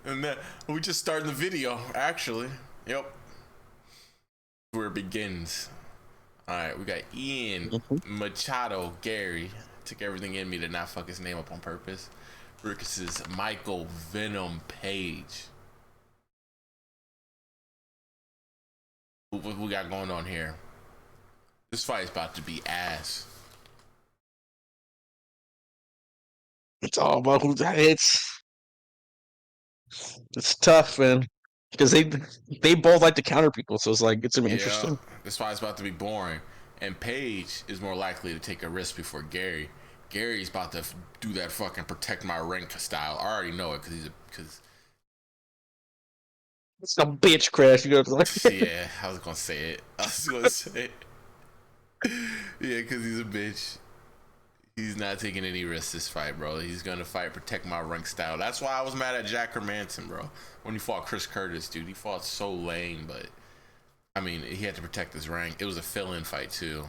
And then we just started the video, actually. Yep. Where it begins. Alright, we got Ian Mhm. Machado Gary. Took everything in me to not fuck his name up on purpose. Versus Michael Venom Page. What we got going on here? This fight is about to be ass. It's all about who it's tough, man, because they both like to counter people, so it's like it's gonna be Yeah, interesting. this fight's about to be boring. And Paige is more likely to take a risk before Gary. Gary's about to do that fucking protect my rank style. I already know it because It's a bitch crash. You know, like yeah, I was gonna say it. I was gonna say it. Yeah, because he's a bitch. He's not taking any risks this fight, bro. He's gonna fight protect my rank style. That's why I was mad at Jack Hermanson, bro. When he fought Chris Curtis, dude, he fought so lame, but I mean, he had to protect his rank. It was a fill-in fight too.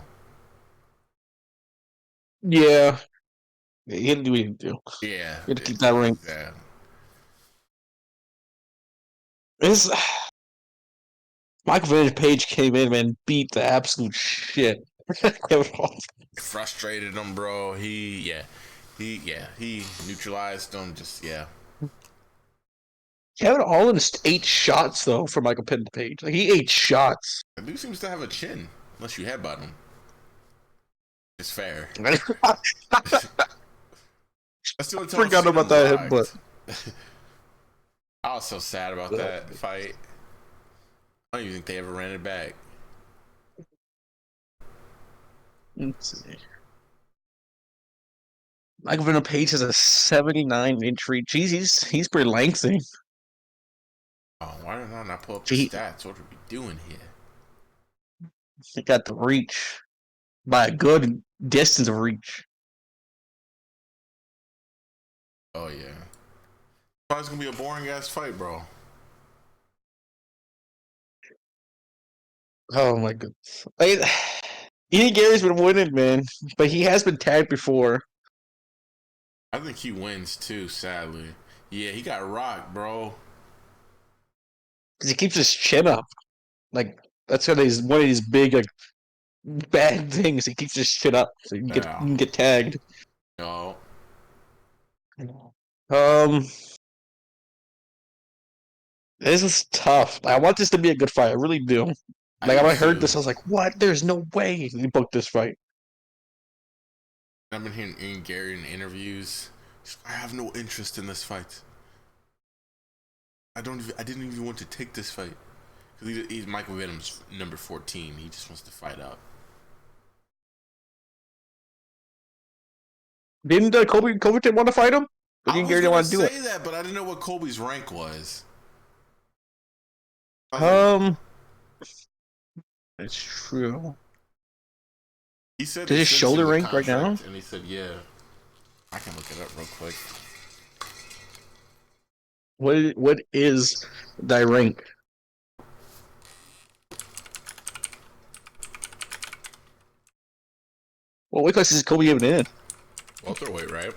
yeah, he had to do what he had to do. Yeah, He had to keep that ring. yeah. This Michael Vantage Page came in, man, beat the absolute shit. Frustrated him, bro. He neutralized him. Just yeah. Kevin Owens ate shots though for Michael Page. Like he ate shots. The dude seems to have a chin, unless you headbutt him. It's fair. I That's the only time I've forgot seen about him that, but rocked. I was so sad about that fight. I don't even think they ever ran it back. let's see. Michael Venom Page has a 79-inch reach. He's pretty lengthy. Oh, why did I not pull up the He, stats? What are we doing here? he got the reach by a good distance of reach. Oh yeah. It's gonna be a boring ass fight, bro. Oh my goodness. Like, Ian Gary's been winning, man, but he has been tagged before. I think he wins too, sadly. Yeah, he got rocked, bro. Because he keeps his chin up. Like that's one of these big like bad things. He keeps his chin up, so Yeah. you can get tagged. No. Um, this is tough. I want this to be a good fight. I really do. I Like do when I heard too. this, I was like, "What? There's no way he booked this fight." I've been hearing Ian Gary in interviews. I have no interest in this fight. I didn't even want to take this fight. Because he's Michael Venom's number 14. He just wants to fight out. Didn't Kobe didn't want to fight him, but I Ian was Gary didn't gonna want to do it. say that, but I didn't know what Colby's rank was. I was like, Um, it's true. he said Does they his sent him shoulder the rank right now? contract, and he said, yeah. I can look it up real quick. What is thy rank? Well, what class is Kobe even in? Welterweight, right?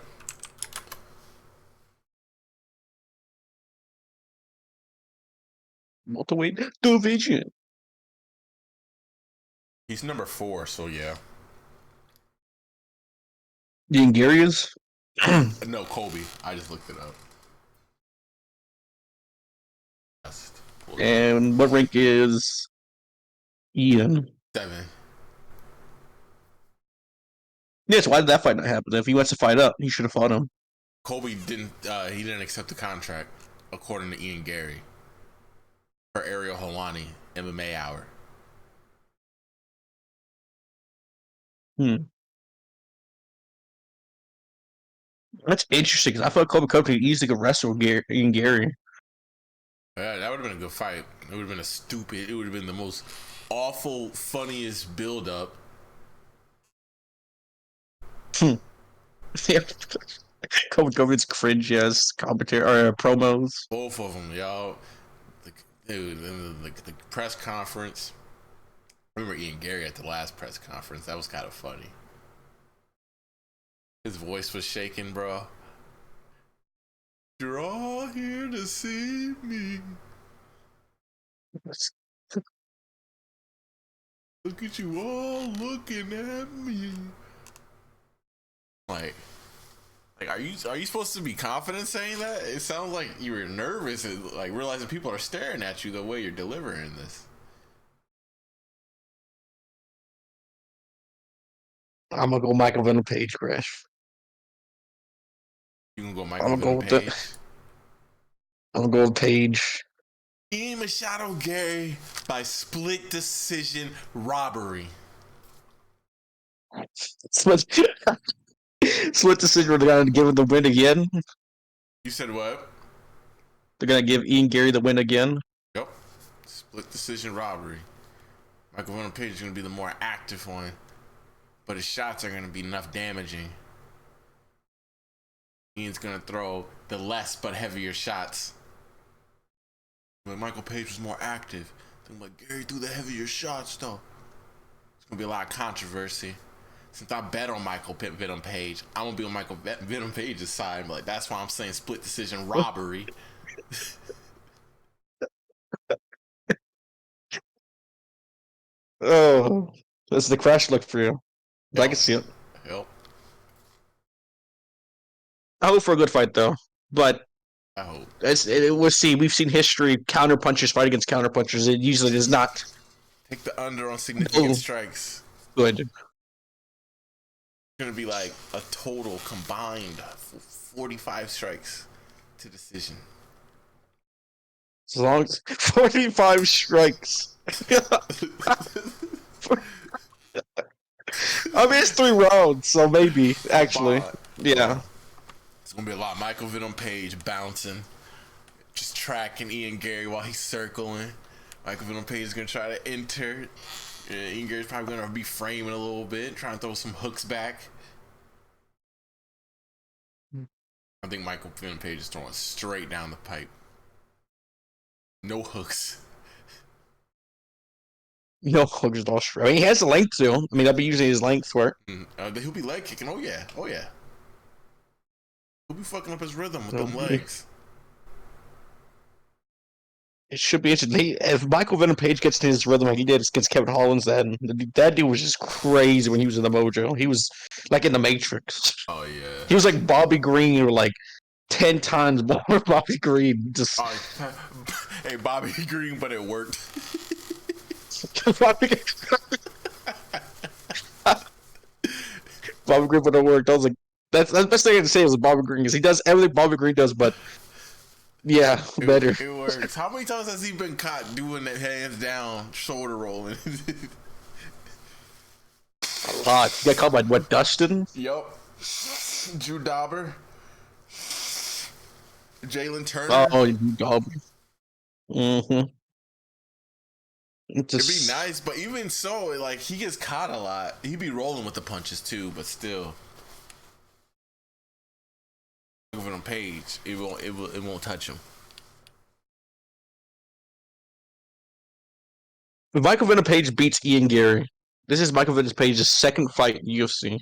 Welterweight division. He's number 4, so yeah. Ian Gary is. No, Colby. I just looked it up. Just pulled it up. And what rank is Ian? 7. Yes, why did that fight not happen? If he wants to fight up, he should have fought him. Colby didn't. He didn't accept the contract, according to Ian Gary, for Ariel Helwani MMA Hour. Hmm. That's interesting because I thought Kobe Cook could easily could wrestle Ian Gary. Yeah, that would have been a good fight. It would have been a stupid. It would have been the most awful, funniest build up. Hmm. Yeah. Kobe Cook's cringe ass commentary or promos. Both of them, y'all. Dude, the press conference. I remember Ian Gary at the last press conference. That was kind of funny. His voice was shaking, bro. You're all here to see me. Look at you all looking at me. Like, are you supposed to be confident saying that? It sounds like you were nervous and like realizing people are staring at you the way you're delivering this. I'm gonna go Michael Venom Page, Krash. You can go I'm Michael gonna go Venom with the. Page. I'm gonna go with Page. Ian Machado Gary by split decision robbery. Split, split decision. They're gonna give him the win again. You said what? They're gonna give Ian Gary the win again. Yep. Split decision robbery. Michael Venom Page is gonna be the more active one, but his shots are gonna be enough damaging. Ian's gonna throw the less but heavier shots. But Michael Page was more active. I'm like, Gary threw the heavier shots though. It's gonna be a lot of controversy. Since I bet on Michael Venom Page, I'm gonna be on Michael Venom Page's side. Like that's why I'm saying split decision robbery. Oh, that's the Crash look for you. I can Yep. see it. Yep. I hope for a good fight though, but I hope. we'll see. We've seen history. Counter punchers fight against counter punchers. It usually is not Take the under on significant strikes. good. It's gonna be like a total combined 45 strikes to decision. As long as 45 strikes. I mean, it's 3 rounds, so maybe actually, yeah. It's gonna be a lot. Michael Venom Page bouncing, just tracking Ian Gary while he's circling. Michael Venom Page is gonna try to enter. Ian Gary's probably gonna be framing a little bit, trying to throw some hooks back. I think Michael Venom Page is throwing straight down the pipe. No hooks. No hooks all straight. I mean, he has the length too. I mean, I'll be using his length for it. He'll be leg kicking. Oh yeah. Oh yeah. He'll be fucking up his rhythm with them legs. It should be interesting. If Michael Venom Page gets to his rhythm like he did against Kevin Holland, then that dude was just crazy when he was in the Mojo. He was like in the Matrix. Oh yeah. He was like Bobby Green or like 10 times more Bobby Green. Just hey, Bobby Green, but it worked. Bobby Green, but it worked. I was like, that's the best thing I can say is Bobby Green because he does everything Bobby Green does, but yeah, better. It works. How many times has he been caught doing that hands down, shoulder rolling? A lot. You got caught by what, Dustin? Yup. Drew Dauber. Jalen Turner. Oh, Dauber. Mm-hmm. It'd be nice, but even so, like he gets caught a lot. He'd be rolling with the punches too, but still. Over on Page, it won't touch him. If Michael Venom Page beats Ian Gary, this is Michael Venom Page's second fight in UFC.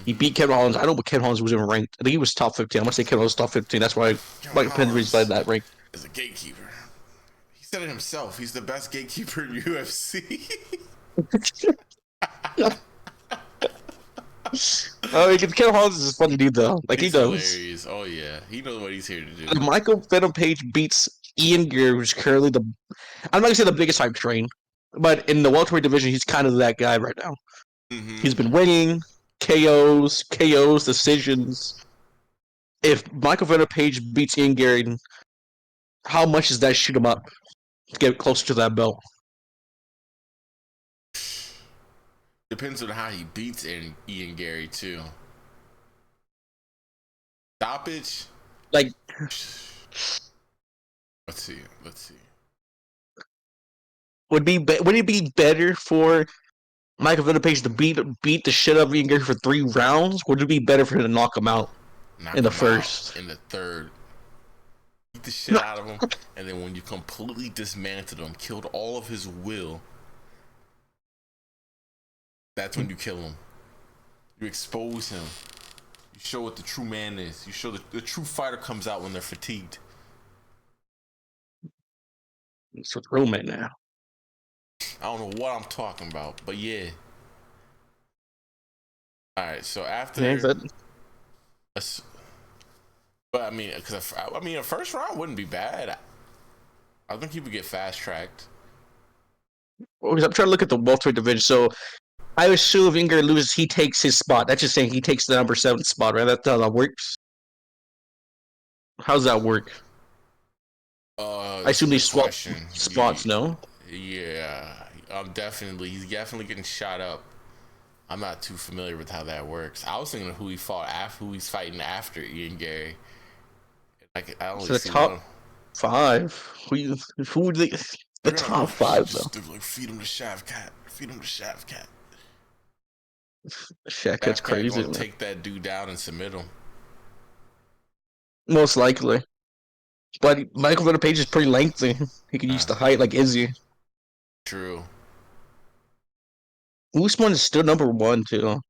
He beat Kevin Holland. I don't know what Kevin Holland was even ranked. I think he was top 15. I'm gonna say Kevin Holland was top 15. That's why Michael Venom Page led that rank. Is a gatekeeper. He said it himself. He's the best gatekeeper in UFC. Oh, Kevin Holland is a funny dude though. Like He's he does. Hilarious. Oh yeah, he knows what he's here to do. If Michael Venom Page beats Ian Gary, who's currently I'm not gonna say the biggest hype train, but in the welterweight division, he's kind of that guy right now. Mm-hmm. He's been winning KOs, decisions. If Michael Venom Page beats Ian Gary, how much does that shoot him up to get closer to that belt? Depends on how he beats Ian Gary too. Stoppage. Like, let's see. would it be better for Michael Venom Page to beat the shit out of Ian Gary for 3 rounds? Would it be better for him to knock him out in the first, in the third? Beat the shit out of him, and then when you completely dismantled him, killed all of his will, that's when you kill him. You expose him. You You show what the true man is. You show the true fighter comes out when they're fatigued. It's with roommate now. I don't know what I'm talking about, but yeah. All right, so Yeah, after, but but I mean, because I mean, a first round wouldn't be bad. I think he would get fast tracked. I'm trying to look at the welterweight division. So I assume if Inger loses, he takes his spot. That's just saying he takes the number 7 spot, right? That's how that works. How's that work? I That's a assume they good swap question. spots, no? Yeah, he's definitely getting shot up. I'm not too familiar with how that works. I was thinking of who he's fighting after Ian Gary. Like I only So the see one. top 5. Who would they? The They're gonna top 5 though. they're like feed him to Shav Cat. Feed him to Shav Cat. Shaq, that's Shav Cat crazy, gonna man. take that dude down and submit him. Most likely. But Michael Venom Page is pretty lengthy. He could use Uh, the height like Izzy. true. Usman is still number 1 too. What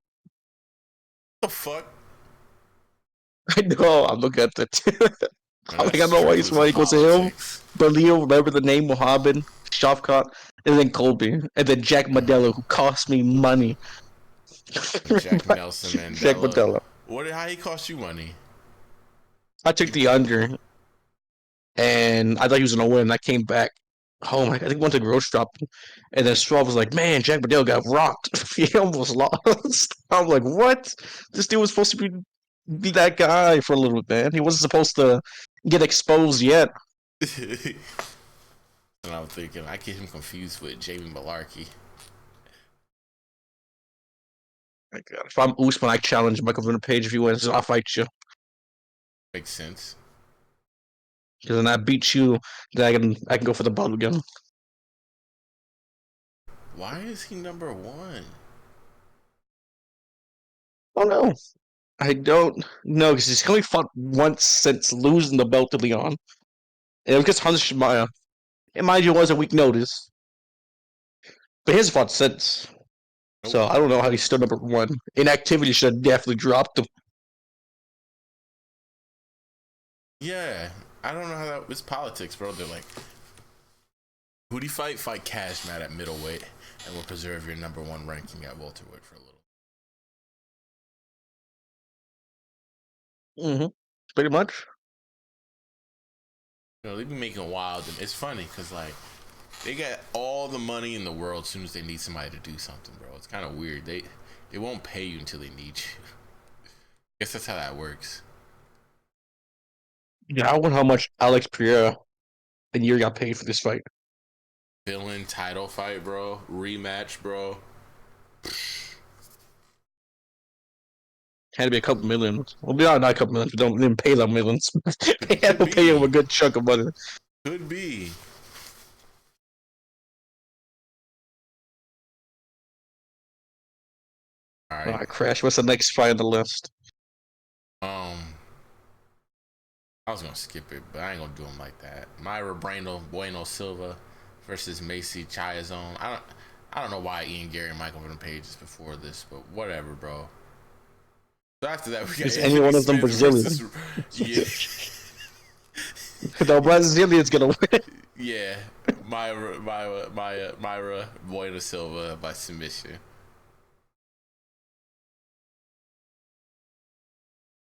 the fuck? I know. I'm looking at that. Man, I'm like, I that's don't know why strictly for somebody goes to him. politics. But Leo, remember the name Mohammed, Shavkat, and then Colby, and then Jack Modelo, who cost me money. Jack Nelson Jack Mandela. Modelo. How he cost you money? I took You, the under, and I thought he was gonna win. I came back home. I think went to grocery shop, and then Straw was like, "Man, Jack Modelo got rocked. He almost lost." I'm like, "What? This dude was supposed to be that guy for a little bit, man. He wasn't supposed to get exposed yet." and I'm thinking I get him confused with Jamie Malarkey. Like, if I'm Usman, I challenge Michael Venom Page. If he wins, I'll fight you. Makes sense. Because then I beat you, then I can go for the belt again. Why is he number 1? Oh no, I don't know because he's only fought once since losing the belt to Leon. And it was against Hunter Shimaya. And mind you, it was a week notice, but he hasn't fought since. Nope. So I don't know how he's still number 1. Inactivity should have definitely dropped him. Yeah, I don't know how that was politics, bro. They're like, who'd he fight? Fight Cash Mat at middleweight, and we'll preserve your number 1 ranking at welterweight for a little. Pretty much. You know, they be making wild, and it's funny because like they got all the money in the world as soon as they need somebody to do something, bro. It's kind of weird. They won't pay you until they need you. I guess that's how that works. Yeah, I wonder how much Alex Pereira and Yuri got paid for this fight. Villain title fight, bro. Rematch, bro. Had to be a couple millions. Well, not a couple millions. We didn't pay them millions. They had Could to pay him a be. good chunk of money. Could be. All All right. right, Crash. What's the next fight on the list? Um, I was gonna skip it, but I ain't gonna do him like that. Myra Bueno Silva versus Macy Chiazone. I don't know why Ian Gary and Michael Venom Page is before this, but whatever, bro. So after that, we got Is any Anthony one of them Smith Brazilian? versus yeah, The Brazilian's gonna win. yeah, Myra Bueno Silva by submission.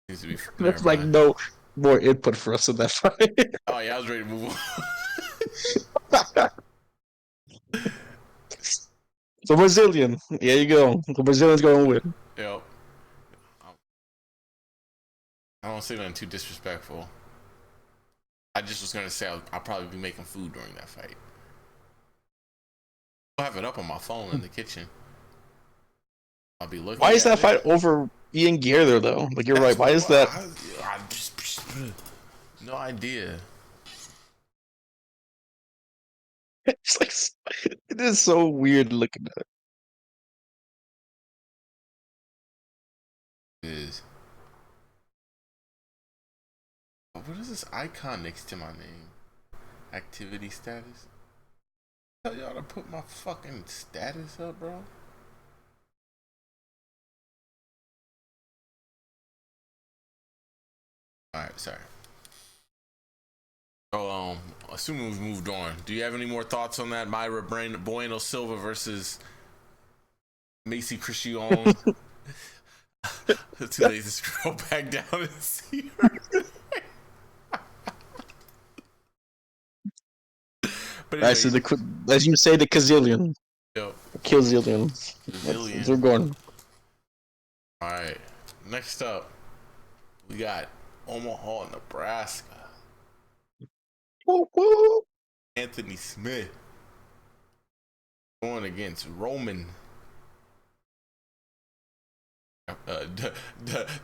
Needs to be never That's like mind. no more input for us in that fight. Oh yeah, I was ready to move The Brazilian. There you go. The Brazilian's gonna win. on. Yep. I don't say nothing too disrespectful. I just was gonna say I'll probably be making food during that fight. I'll have it up on my phone in the kitchen. I'll be Why looking is that at it. fight over Ian Gare though? Like you're right. That's Why what is that? I just no idea. It's like it is so weird looking at it. It is. What is this icon next to my name? Activity status. Tell y'all to put my fucking status up, bro. All right, sorry. So, assuming we've moved on, do you have any more thoughts on that Myra Bueno Silva versus Macy Christian? Too late to scroll back down and see her. But anyway, Right, so as you say, the Kazillion. yo, Killzillion. That's we're going. All right, next up, we got Omaha, Nebraska. Woo, woo. Anthony Smith going against Roman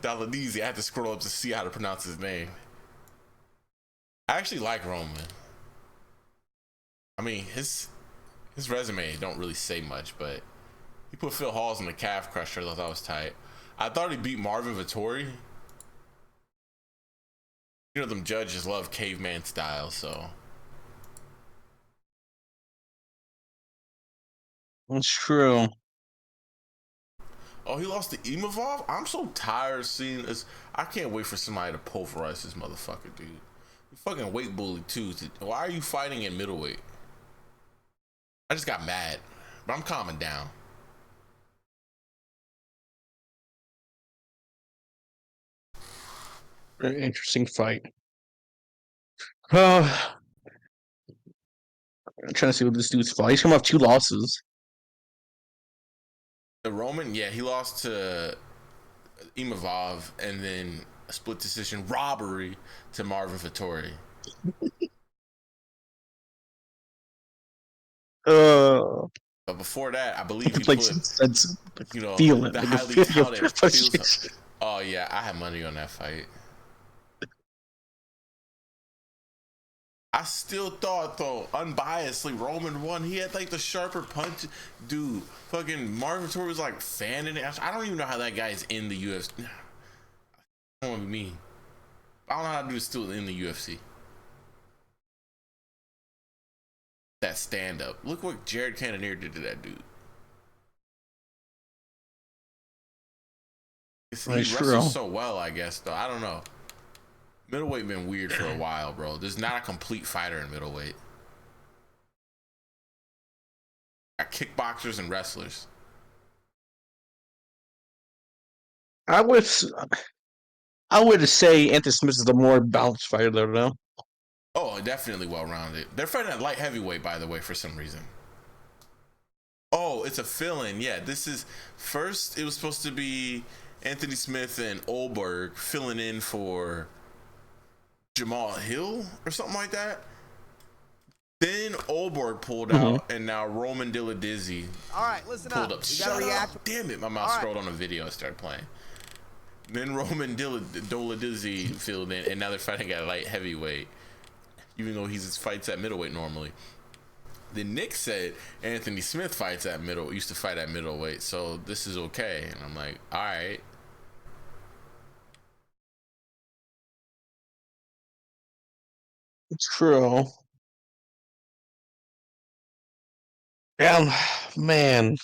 Daladese. I had to scroll up to see how to pronounce his name. I actually like Roman. I mean, his resume don't really say much, but he put Phil Halls in the calf crusher. I thought that was tight. I thought he beat Marvin Vettori. You know, them judges love caveman style, so. That's true. Oh, he lost to Imavov? I'm so tired of seeing this. I can't wait for somebody to pulverize this motherfucker, dude. You fucking weight bully, too. Why are you fighting in middleweight? I just got mad, but I'm calming down. Very interesting fight. I'm trying to see what this dude's fight. He's coming off 2 losses. The Roman, yeah, he lost to Imavov and then a split decision robbery to Marvin Vettori. But before that, I believe he like put, sense, you know, feeling the like highly touted. Oh yeah, I had money on that fight. I still thought though, unbiasedly, Roman won. He had like the sharper punch, dude. Fucking Marvin Vettori was like fanning it. I don't even know how that guy's in the UFC. I don't want to be mean. I don't know how to do still in the UFC. That stand up. Look what Jared Cannonier did to that dude. He wrestles so well, I guess, though. I don't know. Middleweight been weird for a while, bro. There's not a complete fighter in middleweight. Got kickboxers and wrestlers. I would say Anthony Smith is the more balanced fighter, though. Oh, definitely well-rounded. They're fighting at light heavyweight, by the way, for some reason. Oh, it's a fill-in. Yeah, this is first. It was supposed to be Anthony Smith and Olberg filling in for Jamal Hill or something like that. Then Olberg pulled out, and now Roman Diladizzi pulled up. Shut up! Damn it, my mouse scrolled on a video and started playing. Then Roman Diladizzi filled in, and now they're fighting at light heavyweight, even though he fights at middleweight normally. Then Nick said Anthony Smith used to fight at middleweight, so this is okay. And I'm like, all right. It's true. Yeah, man.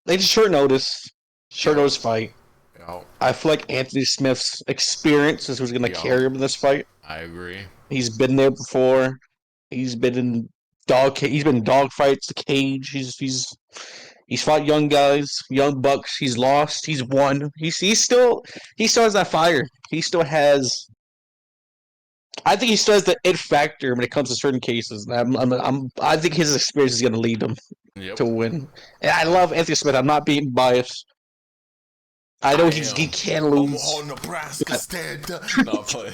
They just short notice fight. Yo. I feel like Anthony Smith's experience is who's going to carry him in this fight. I agree. He's been there before. He's been in dog fights, the cage. He's fought young guys, young bucks. He's lost. He's won. He still has that fire. He still has. I think he still has the it factor when it comes to certain cases. I think his experience is going to lead him to win. And I love Anthony Smith. I'm not being biased. I know he can lose. Omaha, Nebraska, stand up. No, play.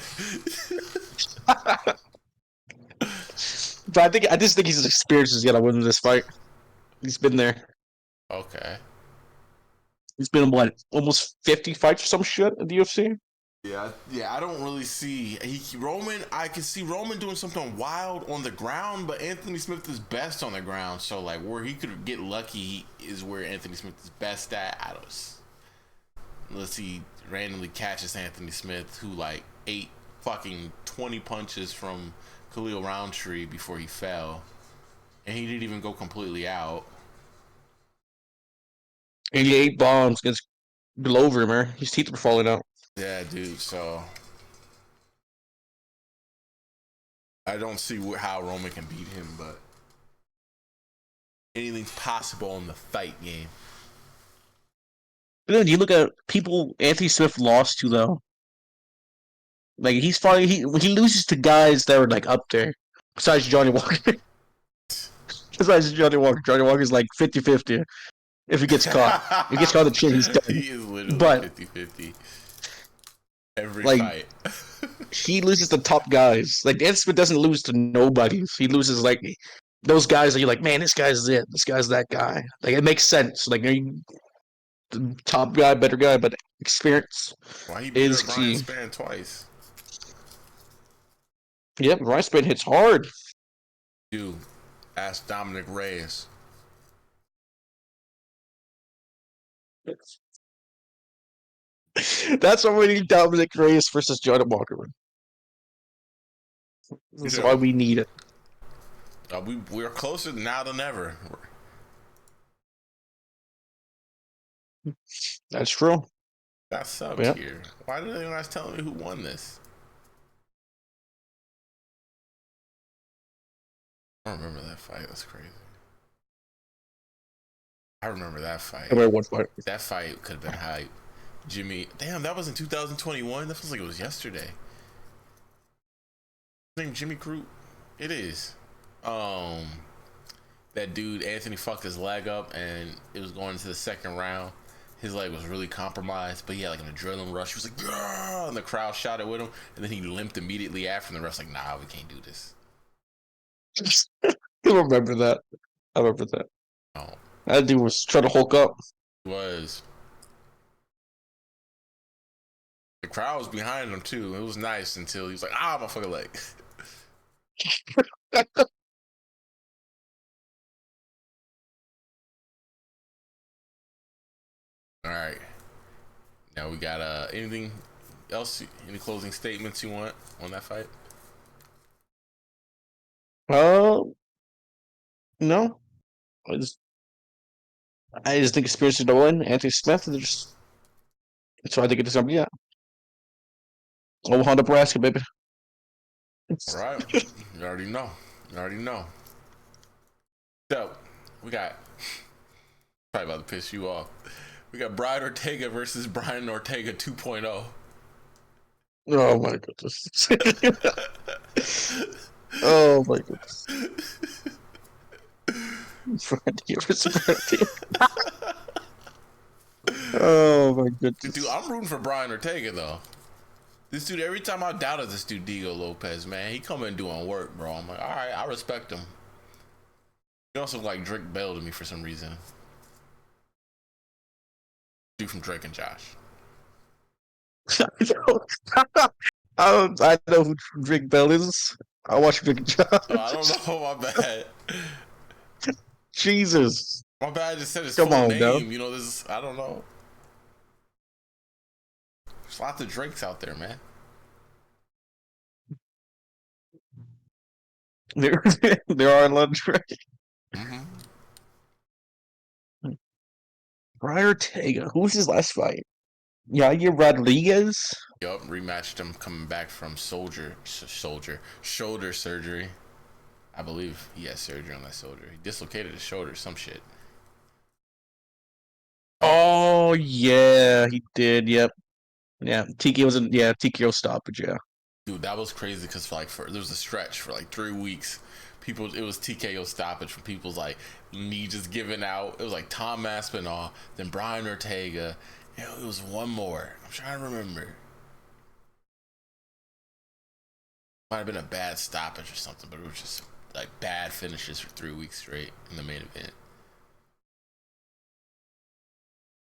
But I just think his experience is going to win this fight. He's been there. Okay. He's been in almost 50 fights or some shit in the UFC. Yeah. I don't really see Roman. I can see Roman doing something wild on the ground, but Anthony Smith is best on the ground. So like where he could get lucky is where Anthony Smith is best at. Unless he randomly catches Anthony Smith, who like ate fucking 20 punches from Khalil Roundtree before he fell, and he didn't even go completely out. And he ate bombs against Glover, man. His teeth were falling out. Yeah, dude. So I don't see how Roman can beat him, but anything's possible in the fight game. But then you look at people Anthony Smith lost to though. Like he's finally he loses to guys that are like up there. Besides Johnny Walker. Besides Johnny Walker's like 50-50 if he gets caught. If he gets caught on the chin, he's done. He is literally But 50-50 every like fight. he loses to top guys. Like Anthony Smith doesn't lose to nobody. He loses like those guys that you're like, man, this guy's it. This guy's that guy. Like it makes sense. Like the top guy, better guy, but experience Why he beat is up Ryan key. Spann twice? Yep, Ryan Spann hits hard. Dude, ask Dominic Reyes. That's why we need Dominic Reyes versus Johnny Walker. That's why we need it. We're closer now than ever. That's true. Got subbed Yep. here. Why did they not tell me who won this? I don't remember that fight. That's crazy. I remember that fight. That fight could have been hype. Jimmy, damn, that was in 2021. That feels like it was yesterday. His name Jimmy Crute. It is. That dude Anthony fucked his leg up, and it was going into the second round. His leg was really compromised, but he had like an adrenaline rush. He was like, "Grr!" And the crowd shouted with him, and then he limped immediately after. And the ref's like, "Nah, we can't do this." I remember that. I remember that. Oh, That dude was trying to Hulk up. was. The crowd was behind him too. It was nice until he was like, "Ah, my fucking leg." All right. Now we got anything else? Any closing statements you want on that fight? No. I just think experience is the win. Anthony Smith is just. That's why I think it's gonna be at. Omaha, Nebraska, baby. All right. You already know. You already know. So we got probably about to piss you off. We got Brian Ortega versus Brian Ortega 2.0. Oh my goodness. Oh my goodness. Friday versus Friday. Oh my goodness. Dude, I'm rooting for Brian Ortega though. This dude, every time I doubted this dude Diego Lopez, man, he come in doing work, bro. I'm like, all right, I respect him. He also like Drake Bell to me for some reason. Dude from Drake and Josh. I know who Drake Bell is. I watch Drake and Josh. Oh, I don't know. My bad. Jesus. My bad. I just said his Come full on, name. though. You know, this. I don't know. There's lots of Drakes out there, man. There are a lot of Drake. Mm-hmm. Brian Ortega. Who was his last fight? Yair Rodriguez? Yup, rematched him coming back from shoulder surgery. I believe he had surgery on that shoulder. He dislocated his shoulder, some shit. Oh yeah, he did. Yep. Yeah, TKO stoppage. Yeah. Dude, that was crazy because there was a stretch for like 3 weeks. It was TKO stoppage from people's like knee just giving out. It was like Tom Aspinall, then Brian Ortega. It was one more. I'm trying to remember. Might have been a bad stoppage or something, but it was just like bad finishes for 3 weeks straight in the main event.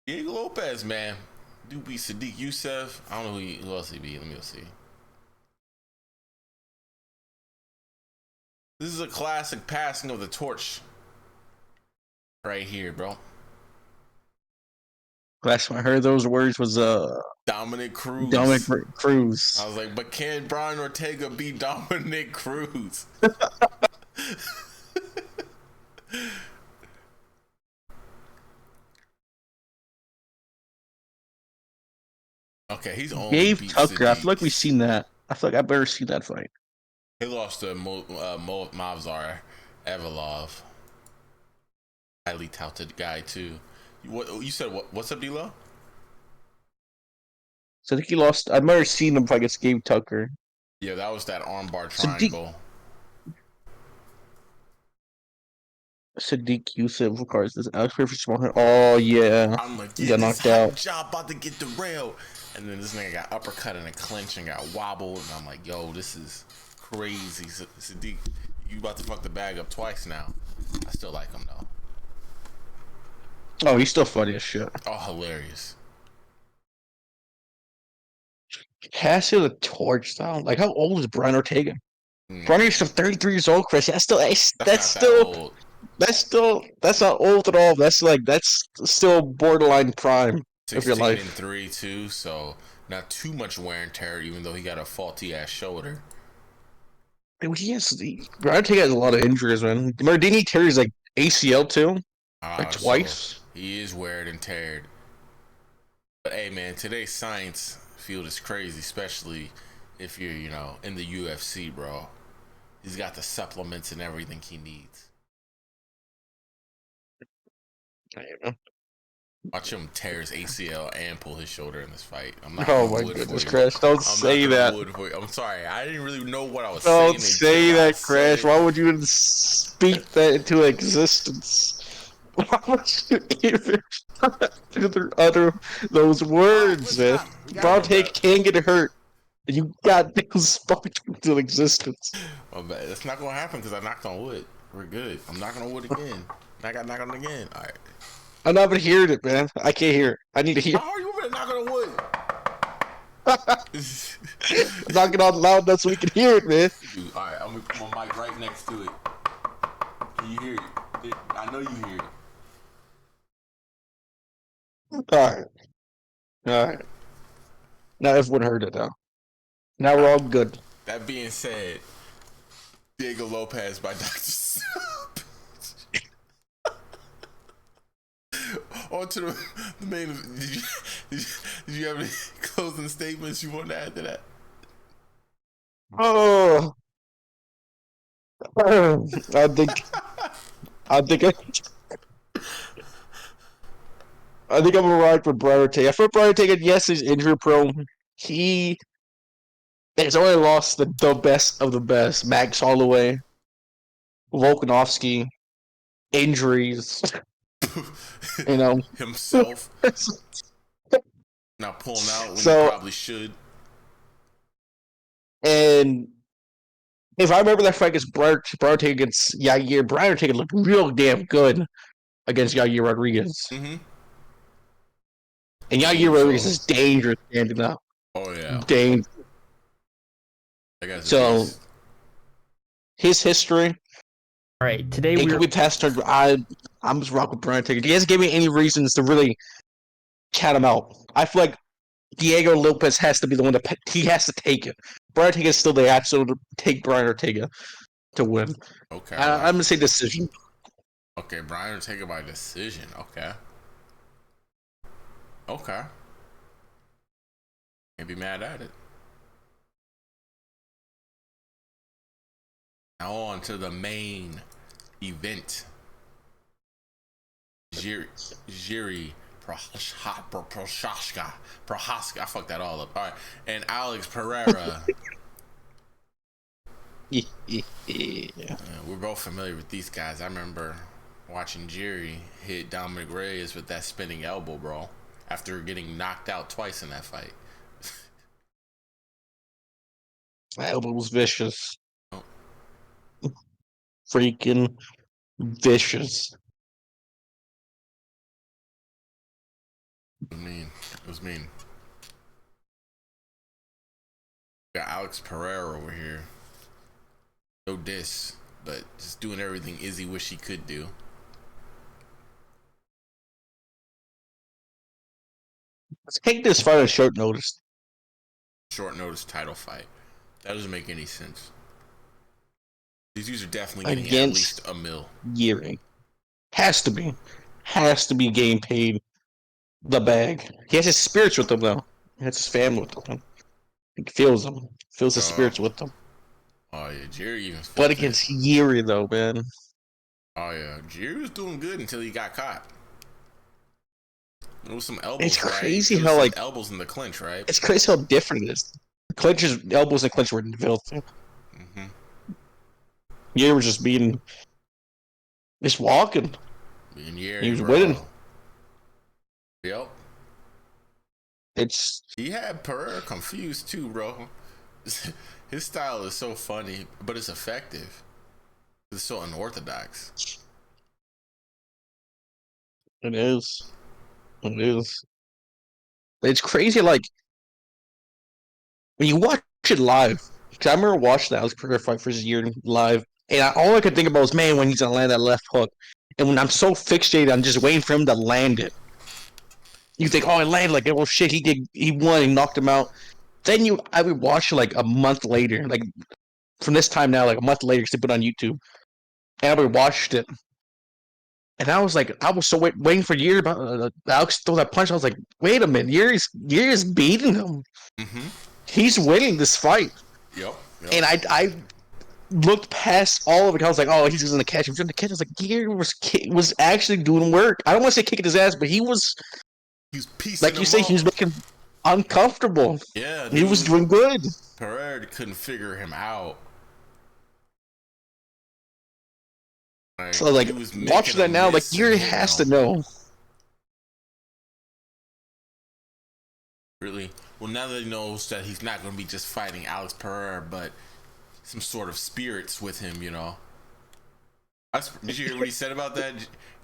Diego Lopez, man. Dude beat Sadiq Youssef. I don't know who else he beat. Let me go see. This is a classic passing of the torch right here, bro. Last time I heard those words was Dominic Cruz. Dominic Cruz. I was like, but can Brian Ortega beat Dominic Cruz? Okay, he's only Dave beat Tucker. I Sadiq. feel like we've seen that. I feel like I better see that fight. He lost to Mavzar Evolov. Highly touted guy too. What you said? What's up, D-Lo? So I think he lost. I've never seen him fight against Gabe Tucker. Yeah, that was that armbar Sadiq triangle. Sadiq Yusuf, of course. This Alex Griffith small hand. Oh yeah, I'm like, he yeah, got this knocked hype out. job about to get derailed. And then this nigga got uppercut in a clinch and got wobbled. And I'm like, yo, this is crazy. Sadiq, you about to fuck the bag up twice now. I still like him though. Oh, he's still funny as shit. Oh, hilarious. Passing the torch down. Like, how old is Brian Ortega? Mm, Brian Ortega's 33 years old, Chris. That's still that's not that old. that's not old at all. That's still borderline prime of your 16 and life. 3 too, so not too much wear and tear. Even though he got a faulty ass shoulder. Dude, Brian Ortega has a lot of injuries, man. Mardini tears like ACL too, like So twice. he is weared and teared. But hey, man, today's science field is crazy, especially if you're, in the UFC, bro. He's got the supplements and everything he needs. Watch him tear his ACL and pull his shoulder in this fight. I'm not Oh gonna my wood for goodness, you. Crash! Don't I'm not say gonna that. wood for you. I'm sorry. I didn't really know what I was saying Don't say until I that, said Crash. it. Why would you even speak that into existence? Why would you even utter those All right, words, listen man? up. We gotta Brown go, bro. Take can get hurt, and you got things spoken into existence. Oh, but that's not gonna happen because I knocked on wood. We're good. I'm knocking on wood again. I got knocked on again. All right. I'm not even hearing it, man. I can't hear it. I need to hear How are you want me to knock on wood? it. Knock it out loud enough so we can hear it, man. Dude, all right. I'm gonna put my mic right next to it. Can you hear it? I know you hear it. Alright. Alright. Now everyone heard it now. Now All we're right. all good. That being said, Diego Lopez by Dr. On to the main. Did you have any closing statements you want to add to that? Oh, I think, I think, I think I'm gonna ride with Brian Ortega. For Brian Ortega, yes, he's injury prone. He has only lost the best of the best. Max Holloway, Volkanovski, injuries. You know. Himself not pulling out when he So, probably should. and if I remember that fight against Brian Ortega against Yair, Brian Ortega looked real damn good against Yair Rodriguez. Mm-hmm. And I Yair believe Rodriguez so. is dangerous standing up. Oh yeah, Dangerous. that guy's a So beast. his history, All right, today it we're could be passed on. I'm just rock with Brian Ortega. He hasn't given me any reasons to really count him out. I feel like Diego Lopez has to be the one he has to take it. Brian Ortega is still the absolute take Brian Ortega to win. Okay, I'm gonna say decision. okay. Brian Ortega by decision. Okay, okay. Can't be mad at it. Now on to the main event. Jiri Prohaska. I fucked that all up. All right, and Alex Pereira. Yeah. We're both familiar with these guys. I remember watching Jiri hit Dominic Reyes with that spinning elbow, bro, after getting knocked out twice in that fight. That elbow was vicious. Oh. Freaking vicious. It was mean. It was mean. Got Alex Pereira over here. No diss, but just doing everything Izzy wish he could do. Let's take this fight on short notice. Short notice title fight. That doesn't make any sense. These dudes are definitely getting at least a mil. Gearing. Has to be. Has to be getting paid the bag. He has his spirits with him, though. He has his family with him. He feels them. Feels his spirits with them. Oh yeah, Jerry even But felt it. against Yuri, though, man. Oh yeah, Jerry was doing good until he got caught. It was some It's elbows, right? crazy It was how, some like, elbows in the clinch, right? it's crazy how different it is. Clinches, elbows, and clinch were filthy. Mm-hmm. Yuri was just walking. And He Jerry, was winning. bro. Yep. It's He had Pereira confused too, bro. His style is so funny, but it's effective. It's so unorthodox. it is. It is. It's crazy, like, when you watch it live. Because I remember watching that Alex Pereira fight for his year live, and all I could think about was, man, when he's gonna land that left hook. And when I'm so fixated on just waiting for him to land it, you think, oh, he landed, like, oh shit, he won, he knocked him out. Then I would watch it like a month later, like from this time now, like a month later, because they put it on YouTube, and I would watched it, and I was like, I was so waiting for Yuri, Alex throw that punch. I was like, wait a minute, Yuri's beating him. Mm-hmm. He's winning this fight. Yep. Yep. And I looked past all of it. I was like, oh, he's gonna catch him. He's gonna catch him. I was like, Gear was actually doing work. I don't want to say kicking his ass, but he was, He's piecing like you them say, he was up. making uncomfortable. Yeah, He was dude. doing good. Pereira couldn't figure him out. Like So like he was making watching that him now, like miss and Gear hitting has to him. know. Really. Well, now that he knows that he's not going to be just fighting Alex Pereira, but some sort of spirits with him, you know. Did you hear what he said about that?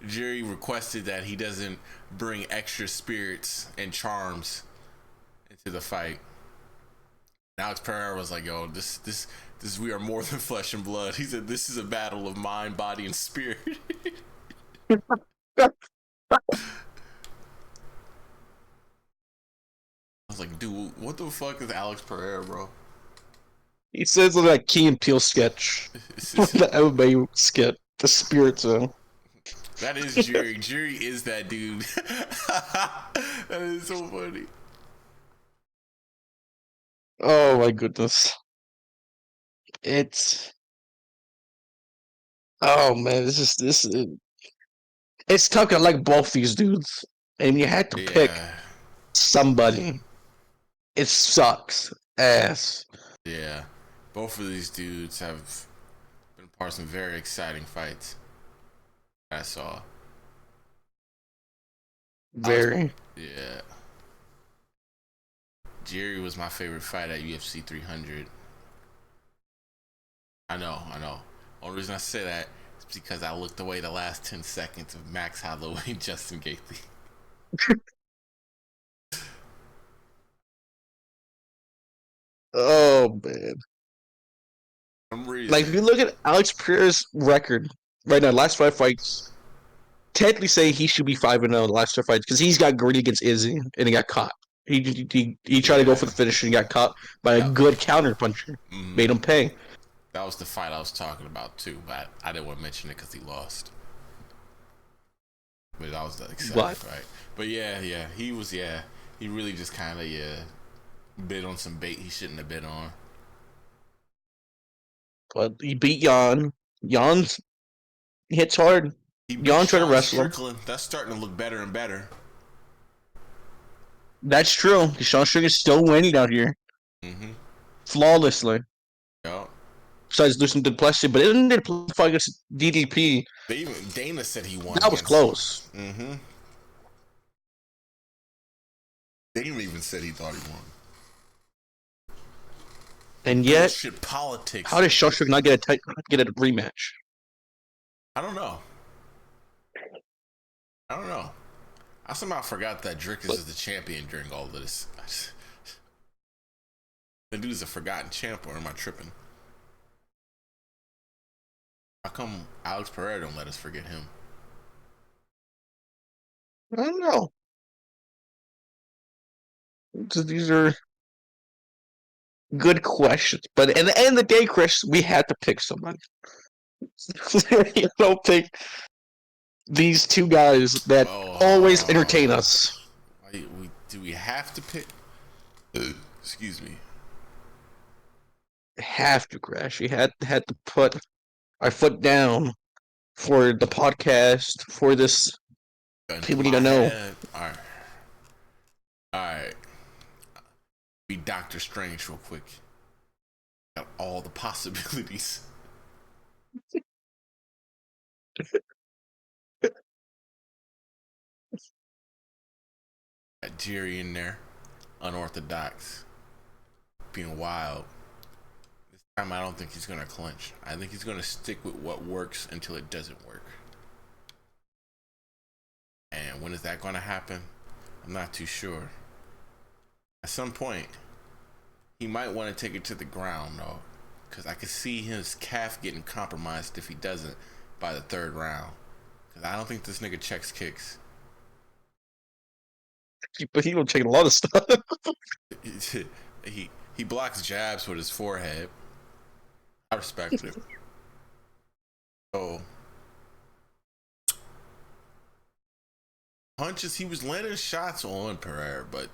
Jerry requested that he doesn't bring extra spirits and charms into the fight. And Alex Pereira was like, "Yo, this, we are more than flesh and blood." He said, "This is a battle of mind, body, and spirit." I was like, "Dude, what the fuck is Alex Pereira, bro?" He says like Key and Peele sketch, the MMA skit, the spirit zone. That is Jerry. Jerry is that dude. That is so funny. Oh my goodness. It's oh man, it's tough. I like both these dudes, and you had to pick Yeah, somebody. It sucks ass. yeah. Both of these dudes have been part of some very exciting fights. I saw. Alex, Very. yeah. Jerry was my favorite fight at UFC 300. I know, I know. Only reason I say that is because I looked away the last 10 seconds of Max Holloway and Justin Gaethje. Oh man. For some Like if you reason. look at Alex Pereira's record right now, last 5 fights, technically say he should be 5-0 the last 2 fights because he's got gritty against Izzy and he got caught. He tried to go for Yeah. the finish and got caught by a That, good counter puncher. mm, Made him pay. that was the fight I was talking about too, but I didn't want to mention it because he lost. But that was the exciting But fight. But yeah, he was, he really just kind of, bit on some bait he shouldn't have bit on. he beat Jan. Jan's hits hard. He beat Jan tried to Sean wrestle him. Strickland. That's starting to look better and better. That's true. Sean Strickland's still winning out here. Mm-hmm. Flawlessly. Yep. Besides losing to Duplessis, but isn't it a fight against DDP? They even Dana said he won That was against him. close. Mm-hmm. Dana even said he thought he won. And yet, Bullshit politics. how does Sean Strickland not get a rematch? I don't know. I somehow forgot that Drickus is the champion during all of this. The dude's a forgotten champ, or am I tripping? How come Alex Pereira don't let us forget him? I don't know. These are good questions, but at the end of the day, Chris, we had to pick somebody. You don't pick these two guys that always entertain us. Do we have to pick? Excuse me. have to crash. We had to put our foot down for the podcast, for this. Gun to People need my to know. head. All right. Be Doctor Strange real quick. Got all the possibilities. Got Jerry in there, unorthodox, being wild. This time I don't think he's gonna clinch. I think he's gonna stick with what works until it doesn't work. And when is that gonna happen? I'm not too sure. At some point, he might want to take it to the ground though, because I could see his calf getting compromised if he doesn't by the third round. Because I don't think this nigga checks kicks. But he don't check a lot of stuff. he blocks jabs with his forehead. I respect it. So punches, he was landing shots on Pereira, but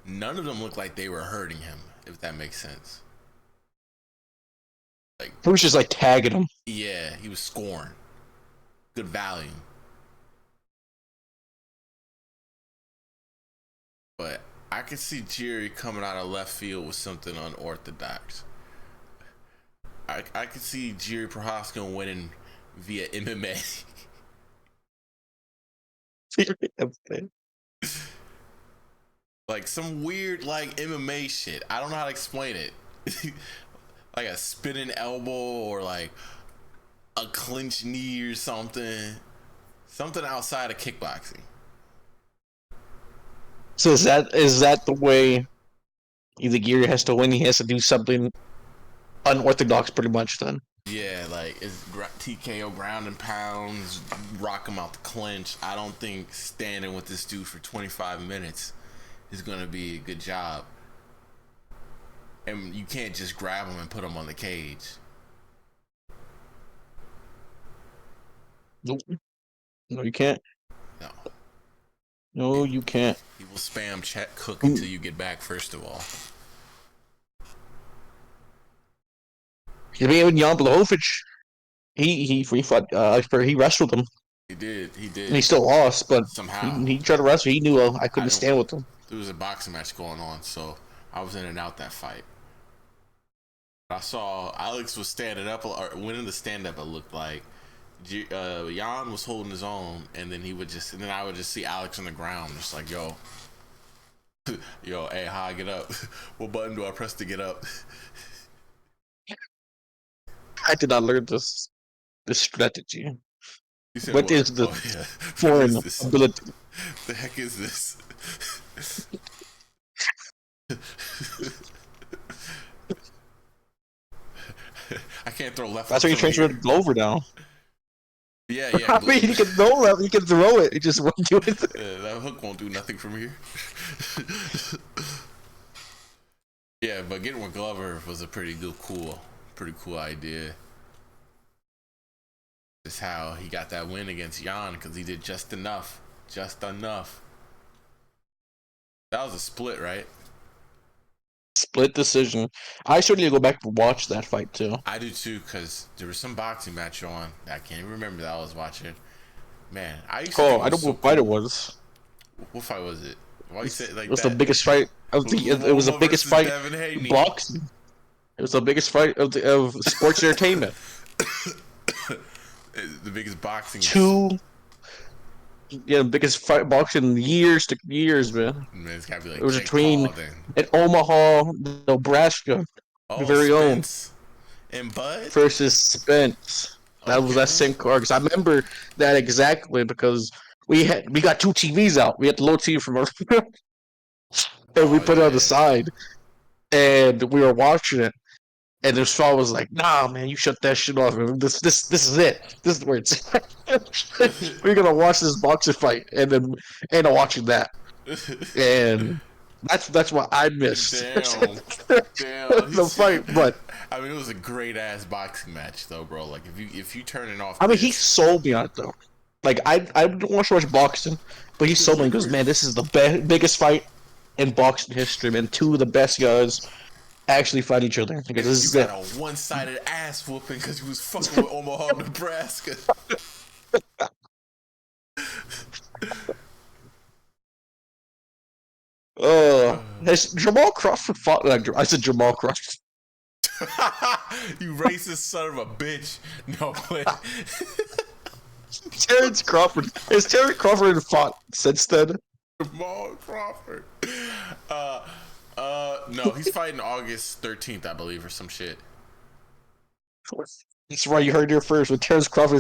none of them looked like they were hurting him, if that makes sense. Like He was just like tagging him. yeah, he was scoring. Good value. But I could see Jerry coming out of left field with something unorthodox. I could see Jerry Prohaska winning via MMA. Like some weird like MMA shit. I don't know how to explain it. Like a spinning elbow or like a clinch knee or something. Something outside of kickboxing. So is that the way either Geary has to win? He has to do something unorthodox, pretty much. Then Yeah, like it's TKO ground and pounds, rock him out the clinch. I don't think standing with this dude for 25 minutes is gonna be a good job. And you can't just grab him and put him on the cage. nope. No, you can't. No. No, you can't. He will spam chat cook until you get back, first of all. I mean, even Jan Blachowicz, he fought. He wrestled him. He did. And he still lost, but Somehow. he tried to wrestle. He knew I couldn't stand with him. There was a boxing match going on, so I was in and out that fight. I saw Alex was standing up, or winning the stand up, it looked like. Jan was holding his own, and then I would just see Alex on the ground, just like, yo, hey, how I get up? What button do I press to get up? I did not learn this strategy. What is the foreign ability? The heck is this? I can't throw left. That's why you transferred Glover now. Yeah. I mean, he can throw left, he can throw it. He just won't do it. That hook won't do nothing from here. Yeah, but getting with Glover was a pretty cool idea. Just how he got that win against Jan, because he did just enough. That was a split, right? Split decision. I certainly go back and watch that fight too. I do too, because there was some boxing match on. I can't even remember that I was watching. Man, I used to. I don't know what fight it was. What fight was it? Why you say it like that? It was the biggest fight of the. It was the biggest fight boxing. It was the biggest fight of sports entertainment. The biggest boxing. The biggest fight boxing in years, man. It's gotta be like it was between in Omaha, Nebraska, the very Spence and Bud versus Spence. That was that same card. Because I remember that exactly because we got two TVs out. We had the little TV from our and we put it on the side, and we were watching it. And the straw was like, "Nah, man, you shut that shit off. This is it. This is where it's. We're gonna watch this boxing fight, and then I'm watching that, and that's what I missed. Damn. The fight, but I mean, it was a great ass boxing match, though, bro. Like if you turn it off, I mean, he sold me on it though. Like I don't want to watch boxing, but he sold me. He goes, "Man, this is the biggest fight in boxing history, man. Two of the best guys." actually fight each other. Because this You is got it. a one-sided ass whooping because you was fucking with Omaha, Nebraska. Has Jamal Crawford fought? I said Jamal Crawford. You racist son of a bitch. No, but Terrence Crawford. Has Terrence Crawford fought since then? Jamal Crawford. No, he's fighting August 13th, I believe, or some shit. That's why you heard here first. When Terrence Crawford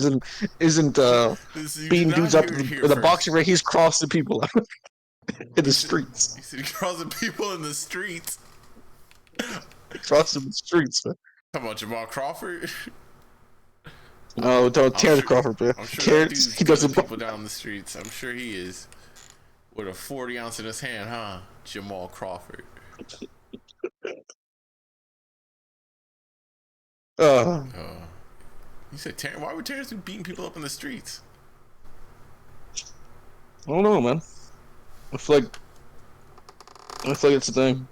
isn't You did beating not dudes up hear it here in the first. boxing ring, he's crossing people in the streets. You see the crossing people in the streets. Crossing the streets, man. Come on, Jamal Crawford. No, Terrence Crawford, man. I'm sure that Terrence, dude's he killing doesn't. people down the streets. I'm sure he is. With a 40 ounce in his hand, huh? Jamal Crawford. Uh, You said why would Terrence be beating people up in the streets? I don't know, man. I feel like it's the thing.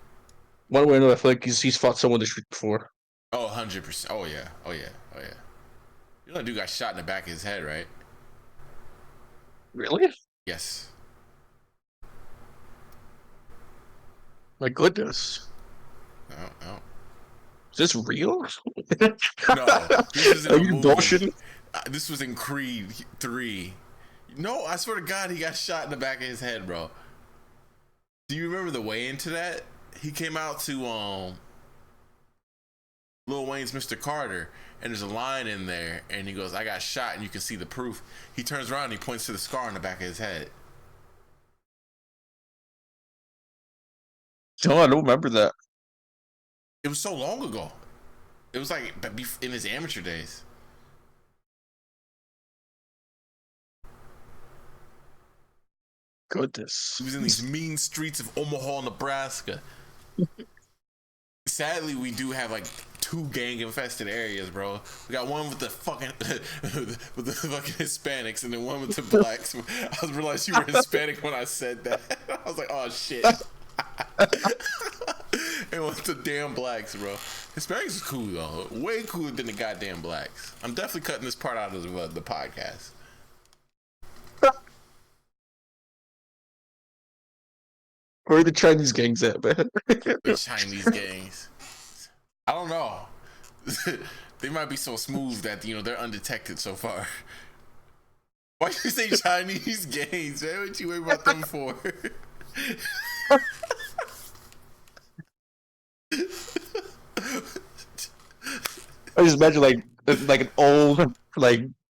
One way or another, I feel like he's fought someone in the street before. Oh, 100%. Oh yeah. Oh yeah. Oh yeah. You know that dude got shot in the back of his head, right? Really? Yes. My goodness. No. Is this real? No. This is in Are a you movie. bullshitting? This was in Creed 3. No, I swear to God, he got shot in the back of his head, bro. Do you remember the way into that? He came out to Lil Wayne's Mr. Carter, and there's a line in there, and he goes, "I got shot," and you can see the proof. He turns around and he points to the scar on the back of his head. No, I don't remember that. It was so long ago. It was like in his amateur days. Goodness. He was in these mean streets of Omaha, Nebraska. Sadly, we do have like 2 gang-infested areas, bro. We got one with the fucking Hispanics, and then one with the blacks. I realized you were Hispanic when I said that. I was like, oh shit. And with the damn blacks, bro. Hispanics is cool though. Way cooler than the goddamn blacks. I'm definitely cutting this part out of the podcast. Where are the Chinese gangs at, man? The Chinese gangs. I don't know. They might be so smooth that they're undetected so far. Why you say Chinese gangs, man? What you worry about them for? I just imagine like an old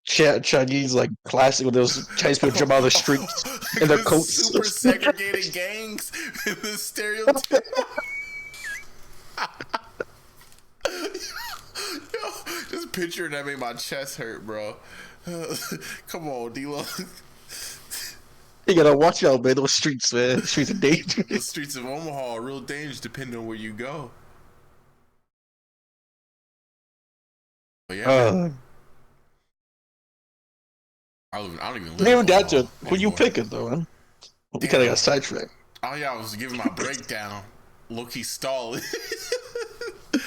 Chinese classic when those Chinese people jump out of the streets in their coats. Super segregated gangs in the stereotype. Yo, just picturing that made my chest hurt, bro. Come on, D-Lo. You gotta watch out, man. Those streets, man. Streets are dangerous. The streets of Omaha are real dangerous depending on where you go. But yeah, I don't even live Even that, Omaha who you picking though, man? We kind of got sidetracked. Oh yeah, I was giving my breakdown. Low-key stalling.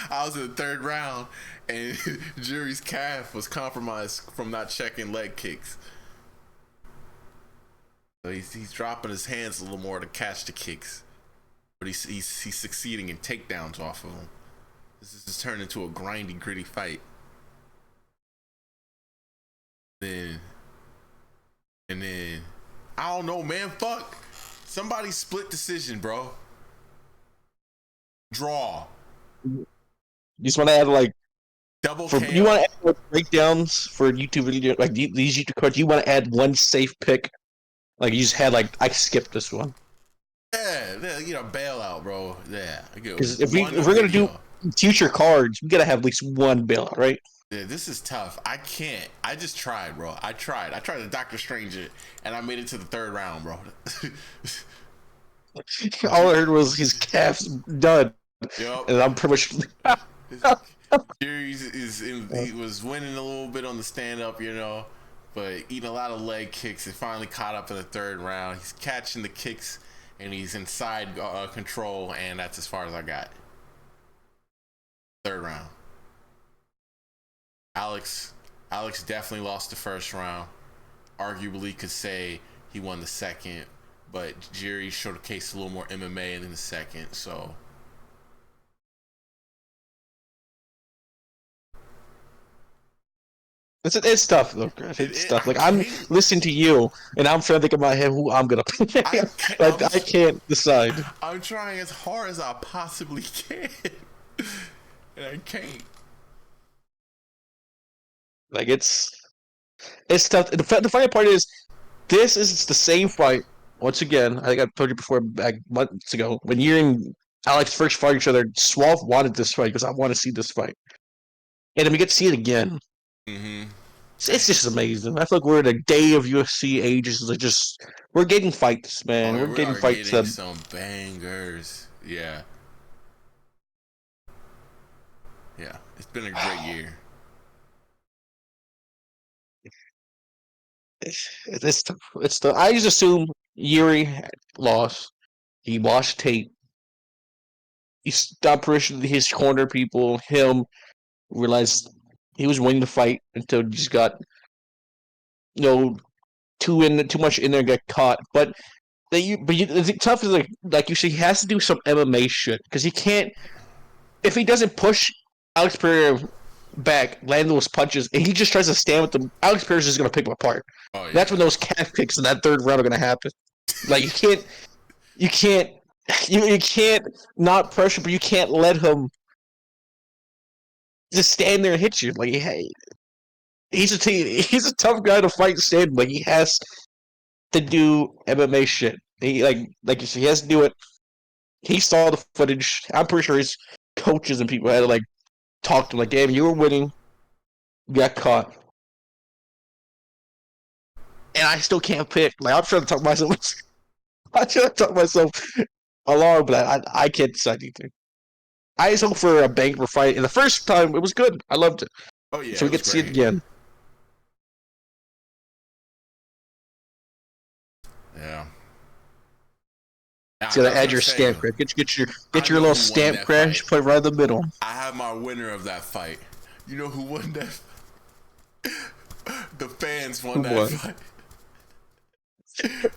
I was in the 3rd round, and Jury's calf was compromised from not checking leg kicks. So he's dropping his hands a little more to catch the kicks, but he's succeeding in takedowns off of him. This is just turned into a grindy, gritty fight. And then I don't know, man. Fuck. Somebody split decision, bro. Draw. You just want to add Double for KO. you want to add breakdowns for YouTube video these YouTube cards. You want to add one safe pick, you just had I skipped this one. Yeah, bailout, bro. Yeah, because if we're gonna do future cards, we gotta have at least one bailout, right? Yeah, this is tough. I can't. I just tried, bro. I tried to Doctor Strange it, and I made it to the 3rd round, bro. All I heard was his calf's done. Yep. And I'm pretty much. He was winning a little bit on the stand-up, but eating a lot of leg kicks. It finally caught up in the 3rd round. He's catching the kicks, and he's inside control, and that's as far as I got. Third round. Alex Alex definitely lost the first round. Arguably could say he won the second, but Jerry showcased a little more MMA in the second, so It's tough though, Krash. It's tough. I Like I'm can't. listening to you, and I'm trying to think in my head who I'm gonna pick. I can't. Like I can't decide. I'm trying as hard as I possibly can, and I can't. Like it's tough. The funny part is, this is the same fight once again. I think I told you before, back months ago, when you and Alex first fought each other. Swolf wanted this fight because I want to see this fight, and then we get to see it again. Mm-hmm. It's just amazing. I feel like we're in a day of UFC ages. Like just we're getting fights, man. Oh, We're we getting are fights getting that some bangers. Yeah, yeah. It's been a great year. it's tough. It's tough. I just assume Yuri lost. He watched tape. He stopped pushing his corner people. Him realized he was winning the fight until he just got you know too much in there and got caught. But the tough is like you said, he has to do some MMA shit because he can't if he doesn't push Alex Pereira back, land those punches, and he just tries to stand with them. Alex Pereira's just gonna pick him apart. Oh That's yeah. when those calf kicks in that third round are gonna happen. Like you can't, you can't not pressure, but you can't let him just stand there and hit you. Like hey, he's a tough guy to fight stand, but he has to do MMA shit. He like you said, he has to do it. He saw the footage. I'm pretty sure his coaches and people had to like talk to him like, "Damn, you were winning, you got caught." And I still can't pick. Like I'm trying to talk myself. I'm trying to talk myself along, but I can't decide anything. I just hope for a banger fight. And the first time it was good. I loved it. Oh yeah. So It we was get to see it great. again. Yeah. So I to was add gonna your say, stamp, Crash. I Get your know little who won stamp, that Crash. fight. Put it right in the middle. I have my winner of that fight. You know who won that? The fans Who won that won? fight.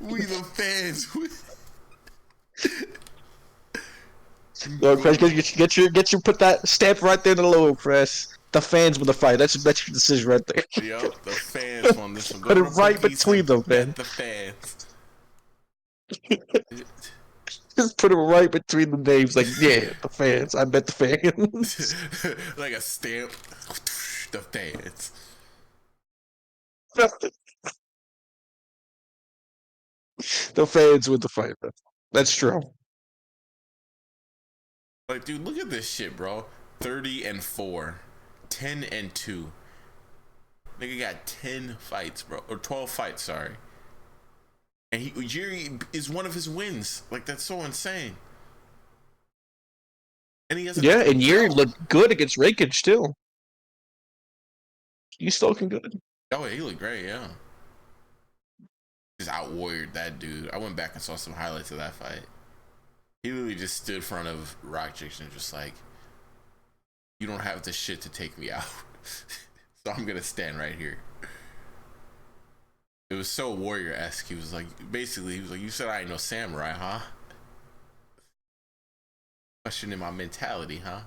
We the fans. Go, Crash. Get your put that stamp right there in the logo, Crash. The fans with the fight. That's your decision right there. Yep, the fans won this one. Go Put it to the right bookies between and them, man. bet the fans. Just put it right between the names. Like, yeah, the fans. I bet the fans. Like a stamp. The fans. The fans with the fight. That's true. Like, dude, look at this shit, bro. 30-4, 10-2. Nigga got 10 fights, bro, or 12 fights. Sorry, and Jerry is one of his wins. Like that's so insane. And he has a Yeah, and Yuri belt. looked good against Rakic too. He's looking good. Oh, he looked great. Yeah, just out warriored that dude. I went back and saw some highlights of that fight. He literally just stood in front of Rakic and just like, you don't have the shit to take me out, so I'm gonna stand right here. It was so warrior-esque. He was like, basically, he was like, you said I ain't no samurai, huh? Questioning my mentality, huh?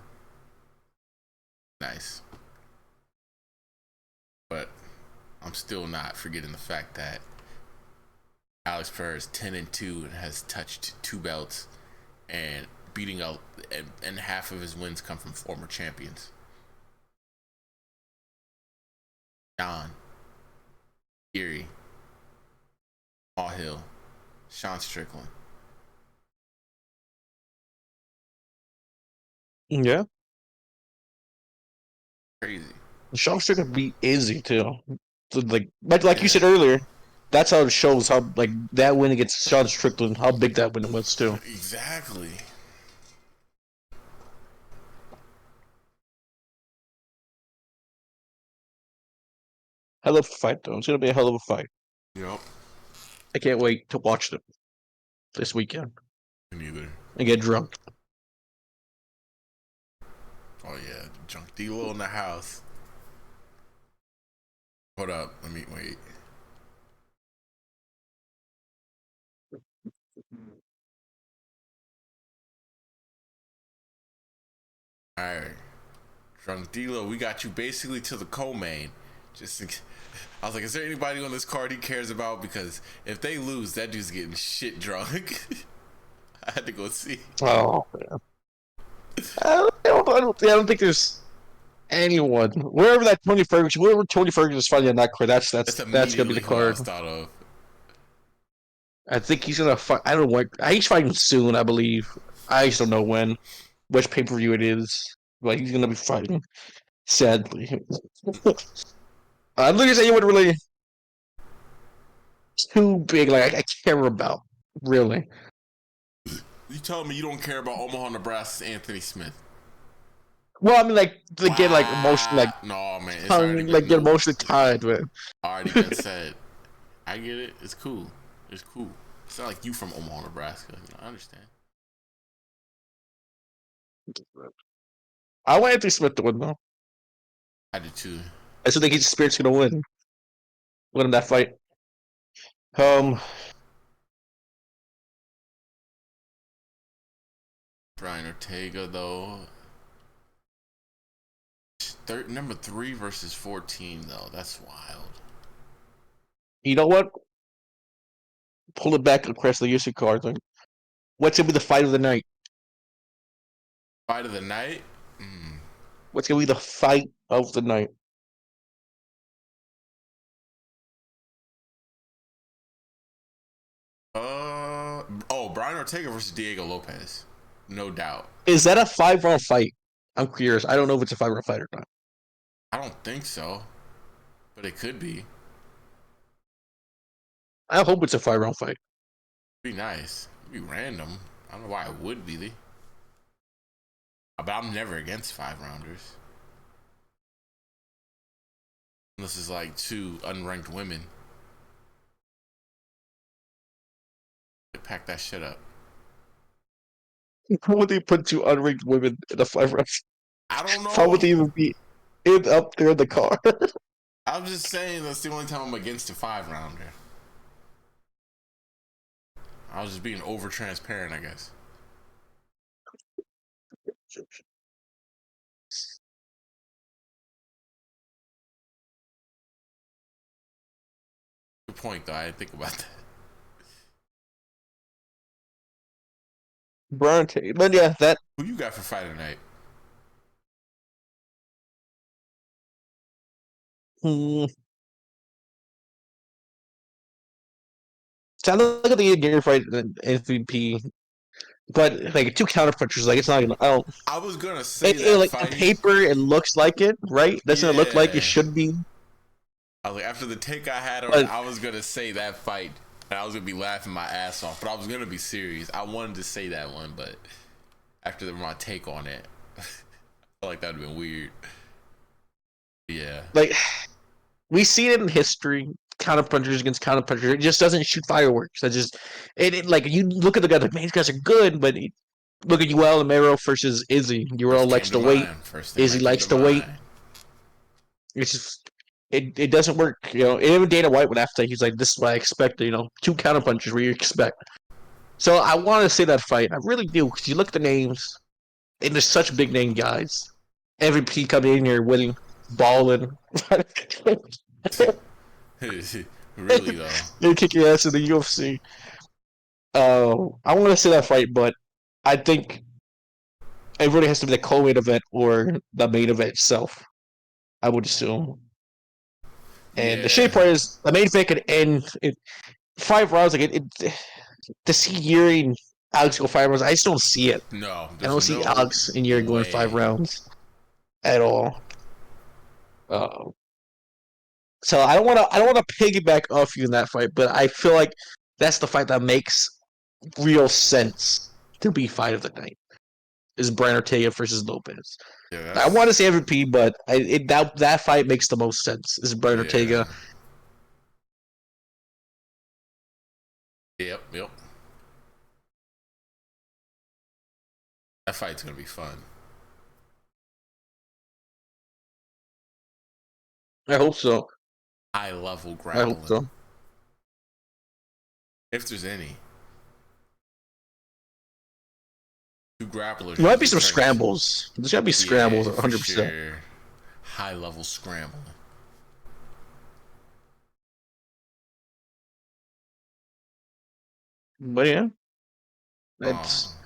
Nice. But I'm still not forgetting the fact that Alex Pereira is 10-2 and has touched 2 belts and beating out, and half of his wins come from former champions. Don, Erie, Paul Hill, Sean Strickland. Yeah. Crazy. Sean Strickland beat Izzy too. So like you Yeah, said earlier, that's how it shows how like that win against Sean Strickland, how big that win was too. exactly. Hell of a fight though. It's gonna be a hell of a fight. Yep. I can't wait to watch them this weekend Me neither. and get drunk. Oh yeah. Drunk D-Lo in the house. Hold up. Let me wait. Alright. Drunk D-Lo, we got you basically to the co-main. I was like, is there anybody on this card he cares about? Because if they lose, that dude's getting shit drunk. I had to go see. Oh, man. I don't think there's anyone. Wherever Tony Ferguson is fighting on that card, that's gonna be Immediately the who I card. was thought of. I think he's gonna fight. I don't know what. He's fighting soon, I believe. I just don't know when, which pay per view it is. But he's gonna be fighting. Sadly, I don't think there's anyone really too big. Like I care about really. You telling me you don't care about Omaha, Nebraska's Anthony Smith? Well, I mean, like to get like emotionally, Wow. No, man. It's already been get no. emotionally tied with. Already been said. I get it. It's cool. It's cool. It's not like you from Omaha, Nebraska. I understand. I want Anthony Smith to win though. I did too. I still think his Spirit's gonna win in that fight. Um, Brian Ortega though. Number 3 versus 14 though. That's wild. you know what? Pull it back across the UFC card. Like, what's gonna be the fight of the night? Fight of the night. What's gonna be the fight of the night? Brian Ortega versus Diego Lopez. No doubt. Is that a 5 round fight? I'm curious. I don't know if it's a 5 round fight or not. I don't think so, but it could be. I hope it's a 5 round fight. Be nice. It'd be random. I don't know why it would be. But I'm never against 5 rounders. Unless it's like 2 unranked women. Pack that shit up. How would they put 2 unranked women in a 5 round? I don't How would know. they even be up there in the car? I'm just saying that's the only time I'm against a 5 rounder. I was just being over transparent, I guess. Good point, though. I didn't think about that. Brian Taylor. But yeah, that. Who you got for fight tonight? Hmm. Sound like the Gary fight MVP, but like 2 counter punchers. Like it's not even. I don't. I was gonna say that Like on fight. paper, it looks like it, right? Doesn't it look like it Yeah. should be? I was like, after the take I had on it, But I was gonna say that fight, and I was gonna be laughing my ass off. But I was gonna be serious. I wanted to say that one, but after my take on it, I felt like that'd have been weird. Yeah. like we see it in history. Counterpunchers against counterpunchers. It just doesn't shoot fireworks. That just like you look at the guy like, man, these guys are good, but look at Yoel Romero versus Izzy. Yoel First came likes to to wait. mind. First thing Izzy that came likes to to wait. mind. It's just it doesn't work. Even Dana White would have to. He's like, this is what I expect. 2 counterpunchers where you expect. So I want to say that fight. I really do because you look at the names, and there's such big name guys. MVP coming in here winning, balling. Really though. They kick your ass in the UFC. I want to say that fight, but I think it really has to be the co-main event or the main event itself. I would assume. And the shitty Yeah. part is the main event could end in 5 rounds. Like to see Yuri and Alex go 5 rounds, I just don't see it. No, I there's don't see no Alex and Yuri going five way. rounds at all. Uh, so I don't want to piggyback off you in that fight, but I feel like that's the fight that makes real sense to be fight of the night. Is Brian Ortega versus Lopez. Yeah, I want that's to say MVP, but that fight makes the most sense. Is Brian yeah. Ortega. Yep, yep. That fight's gonna be fun. I hope so. High level I hope grappling, so. if there's any. Two grapplers There might be usually some train. scrambles. There's gotta be scrambles, Yeah, for 100%. sure. High level scrambling. But yeah, it's Oh,